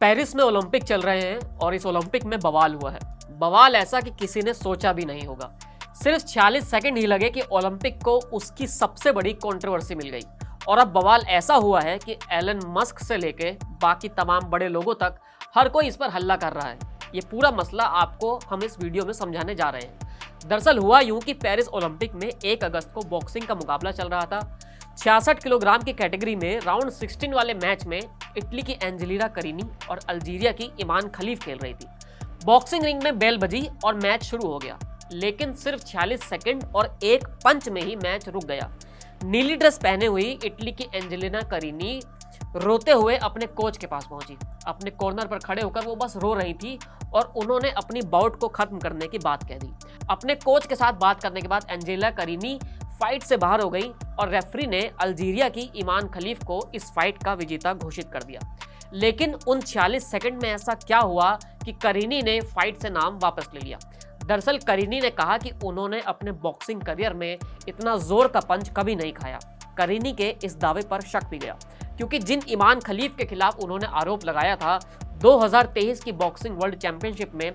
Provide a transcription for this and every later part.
Paris में Olympic चल रहे हैं और इस ओलंपिक में बवाल हुआ है। बवाल ऐसा कि किसी ने सोचा भी नहीं होगा। सिर्फ 46 सेकंड ही लगे कि ओलंपिक को उसकी सबसे बड़ी कंट्रोवर्सी मिल गई। और अब बवाल ऐसा हुआ है कि एलन मस्क से लेके बाकी तमाम बड़े लोगों तक हर कोई इस पर हल्ला कर रहा है। ये पूरा मसला आपको हम इस वीडियो में समझाने जा रहे हैं। दरअसल हुआ यूं कि पेरिस ओलंपिक में 1 अगस्त को बॉक्सिंग का मुकाबला चल रहा था। 66 किलोग्राम की कैटेगरी में राउंड 16 वाले मैच में इटली की एंजेलिना करीनी और अल्जीरिया की ईमान खलीफ खेल रही थी। बॉक्सिंग रिंग में बेल बजी और मैच शुरू हो गया, लेकिन सिर्फ 46 सेकंड और एक पंच में ही मैच रुक गया। नीली ड्रेस पहने हुई इटली की एंजेलिना करीनी रोते हुए अपने कोच के पास पहुंची। अपने कॉर्नर पर खड़े होकर वो बस रो रही थी और उन्होंने अपनी बाउट को खत्म करने की बात कह दी। अपने कोच के साथ बात करने के बाद एंजेलिना करीनी फाइट से बाहर हो गई और रेफरी ने अल्जीरिया की ईमान खलीफ को इस फाइट का विजेता घोषित कर दिया। लेकिन उन 46 सेकंड में ऐसा क्या हुआ कि करीनी ने फाइट से नाम वापस ले लिया। दरअसल करीनी ने कहा कि उन्होंने अपने बॉक्सिंग करियर में इतना जोर का पंच कभी नहीं खाया। करीनी के इस दावे पर शक भी गया, क्योंकि जिन ईमान खलीफ के खिलाफ उन्होंने आरोप लगाया था 2023 की बॉक्सिंग वर्ल्ड चैंपियनशिप में,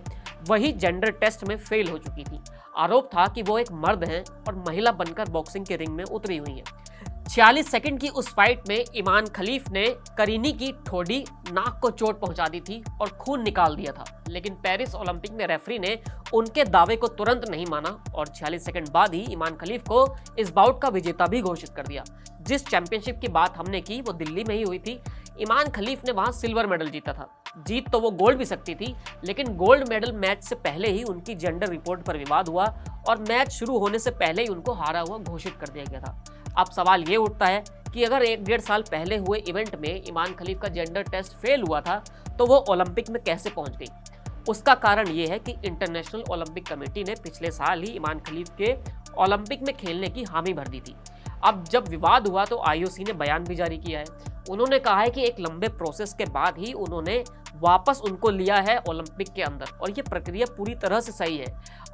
वही जेंडर टेस्ट में फेल हो चुकी थी। आरोप था कि वो एक मर्द हैं और महिला बनकर बॉक्सिंग के रिंग में उतरी हुई हैं। 46 सेकंड की उस फाइट में ईमान खलीफ ने करीनी की ठोडी, नाक को चोट पहुंचा दी थी और खून निकाल दिया था। लेकिन पेरिस ओलंपिक में रेफरी ने उनके दावे को तुरंत नहीं माना और 46 सेकंड बाद ही ईमान खलीफ को इस बाउट का विजेता भी घोषित कर दिया। जिस चैंपियनशिप की बात हमने की वो दिल्ली में ही हुई थी। ईमान खलीफ ने वहां सिल्वर मेडल जीता था। जीत तो वो गोल्ड भी सकती थी, लेकिन गोल्ड मेडल मैच से पहले ही उनकी जेंडर रिपोर्ट पर विवाद हुआ और मैच शुरू होने से पहले ही उनको हारा हुआ घोषित कर दिया गया था। अब सवाल ये उठता है कि अगर 1-1.5 साल पहले हुए इवेंट में ईमान खलीफ का जेंडर टेस्ट फेल हुआ था, तो वो ओलंपिक में कैसे पहुंच गई? उसका कारण ये है कि इंटरनेशनल ओलंपिक कमेटी ने पिछले साल ही ईमान खलीफ के ओलंपिक में खेलने की हामी भर दी थी। अब जब विवाद हुआ तो आईओसी ने बयान भी जारी किया है। उन्होंने कहा है कि एक लंबे प्रोसेस के बाद ही उन्होंने वापस उनको लिया है ओलंपिक के अंदर और ये प्रक्रिया पूरी तरह से सही है।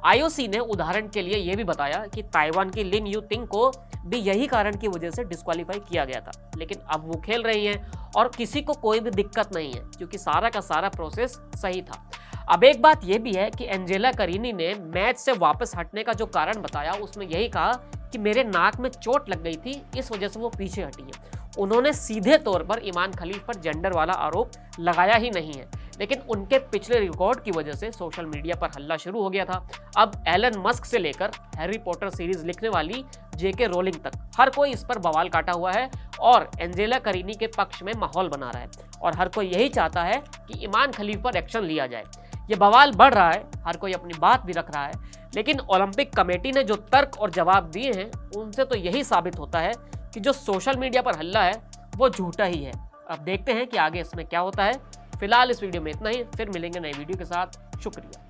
आईओसी ने उदाहरण के लिए ये भी बताया कि ताइवान की लिन यू तिंग को भी यही कारण की वजह से डिस्क्वालीफाई किया गया था, लेकिन अब वो खेल रही हैं और किसी को कोई भी दिक्कत नहीं है, क्योंकि सारा का सारा प्रोसेस सही था। अब एक बात यह भी है कि एंजेला करीनी ने मैच से वापस हटने का जो कारण बताया, उसमें यही कहा कि मेरे नाक में चोट लग गई थी, इस वजह से वो पीछे हटी है। उन्होंने सीधे तौर पर ईमान खलीफ पर जेंडर वाला आरोप लगाया ही नहीं है, लेकिन उनके पिछले रिकॉर्ड की वजह से सोशल मीडिया पर हल्ला शुरू हो गया था। अब एलन मस्क से लेकर हैरी पॉटर सीरीज लिखने वाली जेके रोलिंग तक हर कोई इस पर बवाल काटा हुआ है और एंजेला करीनी के पक्ष में माहौल बना रहा है और हर कोई यही चाहता है कि ईमान खलीफ पर एक्शन लिया जाए। ये बवाल बढ़ रहा है, हर कोई अपनी बात भी रख रहा है, लेकिन ओलंपिक कमेटी ने जो तर्क और जवाब दिए हैं उनसे तो यही साबित होता है कि जो सोशल मीडिया पर हल्ला है वो झूठा ही है। अब देखते हैं कि आगे इसमें क्या होता है। फिलहाल इस वीडियो में इतना ही, फिर मिलेंगे नई वीडियो के साथ। शुक्रिया।